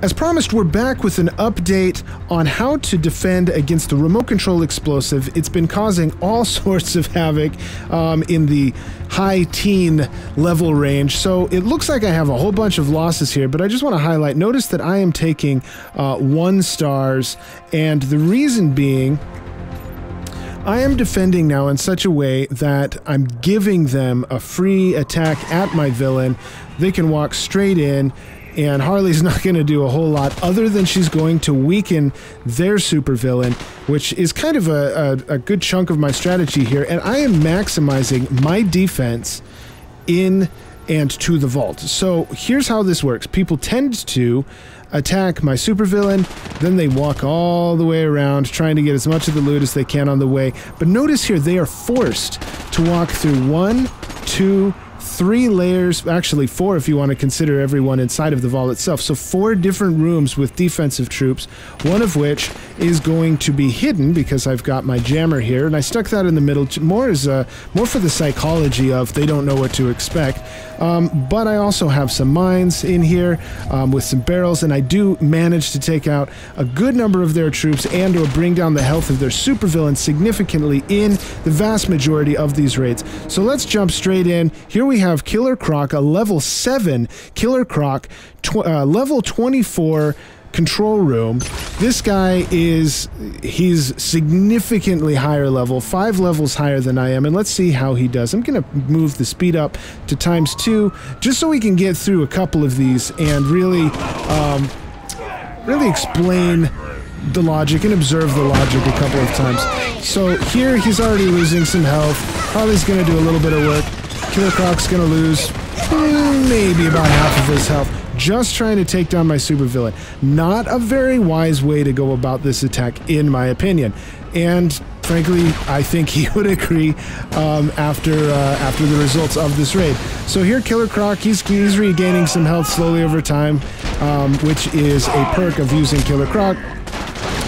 As promised, we're back with an update on how to defend against the remote control explosive. It's been causing all sorts of havoc in the high teen level range. So it looks like I have a whole bunch of losses here, but I just want to highlight, notice that I am taking 1 stars, and the reason being, I am defending now in such a way that I'm giving them a free attack at my villain. They can walk straight in, and Harley's not going to do a whole lot other than she's going to weaken their supervillain, which is kind of a good chunk of my strategy here. And I am maximizing my defense in and to the vault. So here's how this works. People tend to attack my supervillain, then they walk all the way around trying to get as much of the loot as they can on the way. But notice here, they are forced to walk through 1, 2, 3 layers, actually 4 if you want to consider everyone inside of the vault itself. So 4 different rooms with defensive troops, one of which is going to be hidden because I've got my jammer here, and I stuck that in the middle more for the psychology of they don't know what to expect. But I also have some mines in here with some barrels, and I do manage to take out a good number of their troops and or bring down the health of their supervillains significantly in the vast majority of these raids. So let's jump straight in. Here we have Killer Croc, a level 7 Killer Croc, level 24 control room. This guy he's significantly higher level, 5 levels higher than I am, and let's see how he does. I'm gonna move the speed up to ×2 just so we can get through a couple of these and really explain the logic and observe the logic a couple of times. So here he's already losing some health. Harley's gonna do a little bit of work. Killer Croc's gonna lose maybe about half of his health, just trying to take down my supervillain. Not a very wise way to go about this attack, in my opinion. And frankly, I think he would agree after the results of this raid. So here, Killer Croc, he's regaining some health slowly over time, which is a perk of using Killer Croc.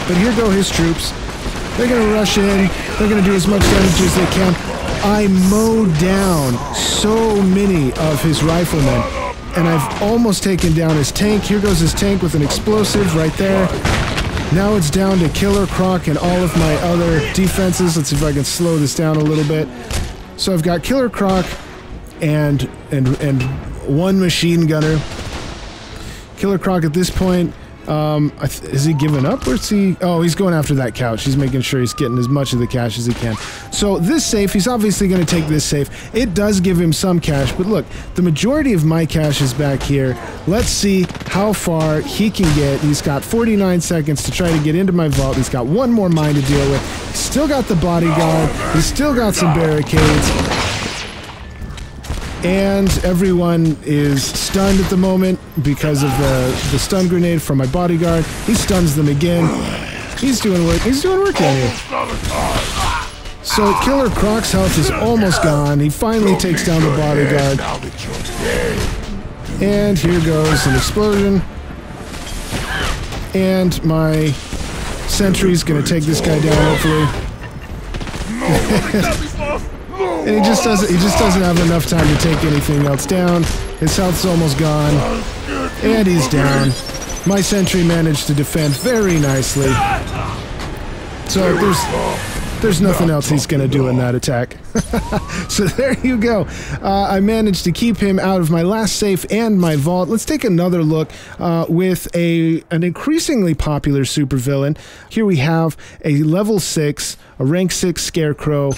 But here go his troops. They're gonna rush in. They're gonna do as much damage as they can. I mowed down so many of his riflemen, and I've almost taken down his tank. Here goes his tank with an explosive right there. Now it's down to Killer Croc and all of my other defenses. Let's see if I can slow this down a little bit. So I've got Killer Croc and 1 machine gunner. Killer Croc at this point, is he giving up? Where's he? Oh, he's going after that couch. He's making sure he's getting as much of the cash as he can. So this safe, he's obviously going to take this safe. It does give him some cash, but look, the majority of my cash is back here. Let's see how far he can get. He's got 49 seconds to try to get into my vault. He's got 1 more mine to deal with. He's still got the bodyguard. He's still got some barricades. And everyone is stunned at the moment because of the stun grenade from my bodyguard. He stuns them again. He's doing work. He's doing work down here. So Killer Croc's health is almost gone. He finally takes down the bodyguard. And here goes an explosion. And my sentry's gonna take this guy down, hopefully. And he just doesn't have enough time to take anything else down. His health's almost gone. And he's down. My sentry managed to defend very nicely. So there's nothing else he's gonna do in that attack. So there you go. I managed to keep him out of my last safe and my vault. Let's take another look with an increasingly popular supervillain. Here we have a level 6, a rank 6 Scarecrow.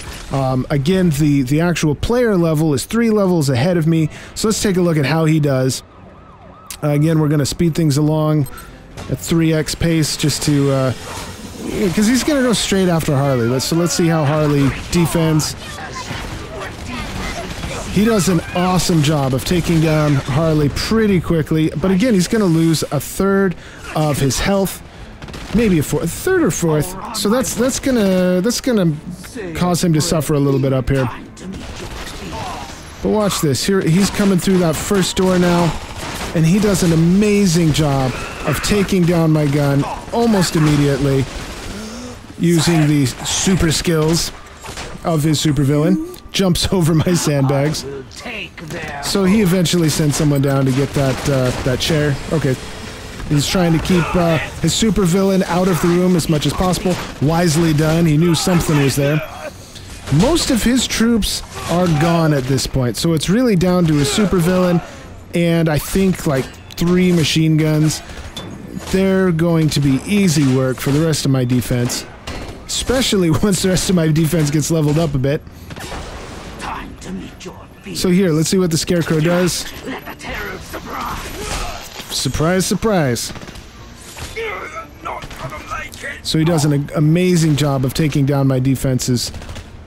Again, the actual player level is 3 levels ahead of me. So let's take a look at how he does. Again, we're gonna speed things along at 3x pace just to because he's gonna go straight after Harley. So let's see how Harley defends. He does an awesome job of taking down Harley pretty quickly, but again, he's gonna lose a 1/3 of his health, maybe a 1/3 or 1/4. So that's gonna cause him to suffer a little bit up here. But watch this. Here he's coming through that first door now, and he does an amazing job of taking down my gun almost immediately, using the super skills of his supervillain. Jumps over my sandbags. So he eventually sends someone down to get that chair. Okay. He's trying to keep his supervillain out of the room as much as possible. Wisely done. He knew something was there. Most of his troops are gone at this point, so it's really down to his supervillain and I think like 3 machine guns. They're going to be easy work for the rest of my defense, especially once the rest of my defense gets leveled up a bit. Time to meet your feet. So here, let's see what the Scarecrow does. Let the terror surprise. Surprise, surprise. You're not gonna make it. So he does an amazing job of taking down my defenses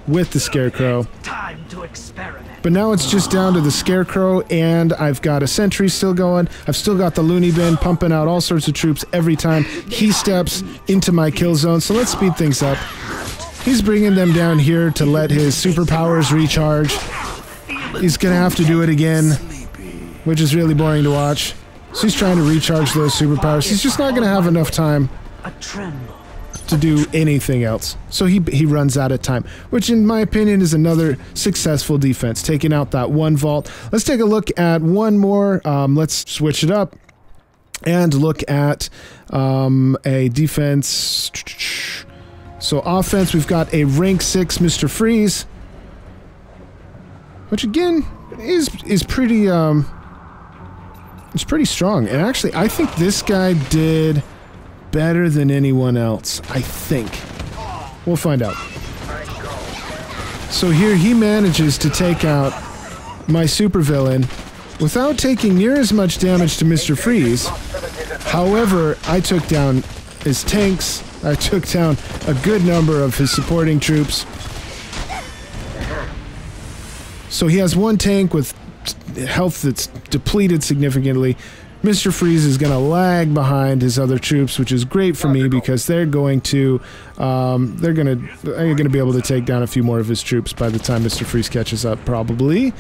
with the Scarecrow. Time to experiment. But now it's just down to the Scarecrow, and I've got a sentry still going. I've still got the loony bin pumping out all sorts of troops every time he steps into my kill zone. So let's speed things up. He's bringing them down here to let his superpowers recharge. He's gonna have to do it again, which is really boring to watch. So he's trying to recharge those superpowers. He's just not gonna have enough time to do anything else. So he runs out of time, which in my opinion is another successful defense, taking out that one vault. Let's take a look at one more. Let's switch it up and look at a defense. So offense, we've got a rank 6 Mr. Freeze, which again is pretty it's pretty strong. And actually I think this guy did better than anyone else, I think. We'll find out. So here he manages to take out my supervillain without taking near as much damage to Mr. Freeze. However, I took down his tanks. I took down a good number of his supporting troops. So he has one tank with health that's depleted significantly. Mr. Freeze is going to lag behind his other troops, which is great for me because they're going to be able to take down a few more of his troops by the time Mr. Freeze catches up, probably.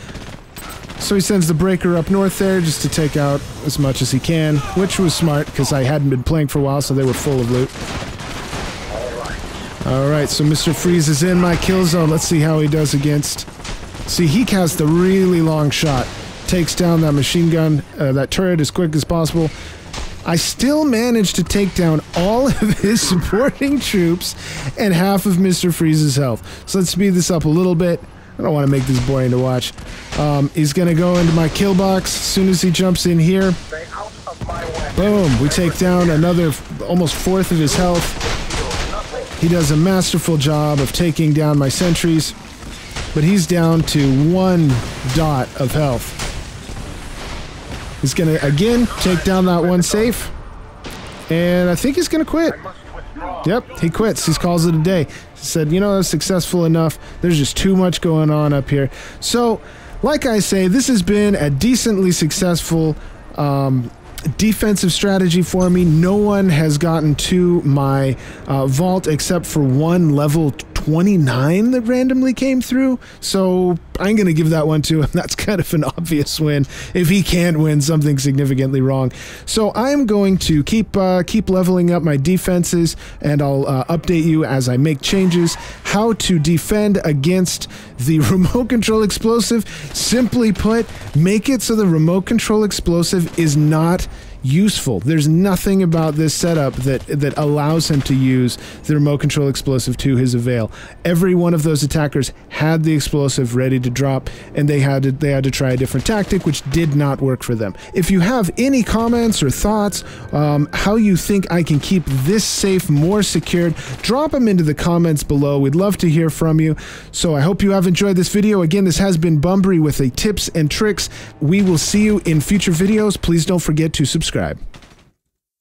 So he sends the breaker up north there just to take out as much as he can, which was smart because I hadn't been playing for a while, so they were full of loot. Alright, so Mr. Freeze is in my kill zone. Let's see how he does against... See, he has the really long shot. Takes down that machine gun, that turret as quick as possible. I still managed to take down all of his supporting troops and half of Mr. Freeze's health. So let's speed this up a little bit. I don't want to make this boring to watch. He's going to go into my kill box as soon as he jumps in here. Boom, we take down another almost 1/4 of his health. He does a masterful job of taking down my sentries, but he's down to 1 dot of health. He's going to, again, take down that one safe. And I think he's going to quit. Yep, he quits. He calls it a day. He said, you know, that's successful enough. There's just too much going on up here. So, like I say, this has been a decently successful defensive strategy for me. No one has gotten to my vault except for one level 29 that randomly came through, so I'm going to give that one to him. That's kind of an obvious win. If he can't win, something significantly wrong. So I'm going to keep leveling up my defenses, and I'll update you as I make changes. How to defend against the remote control explosive. Simply put, make it so the remote control explosive is not useful. There's nothing about this setup that allows him to use the remote control explosive to his avail. Every one of those attackers had the explosive ready to drop, and they had to try a different tactic, which did not work for them. If you have any comments or thoughts, how you think I can keep this safe more secured, drop them into the comments below. We'd love to hear from you. So I hope you have enjoyed this video. Again, this has been Bunbury with the tips and tricks. We will see you in future videos. Please don't forget to subscribe.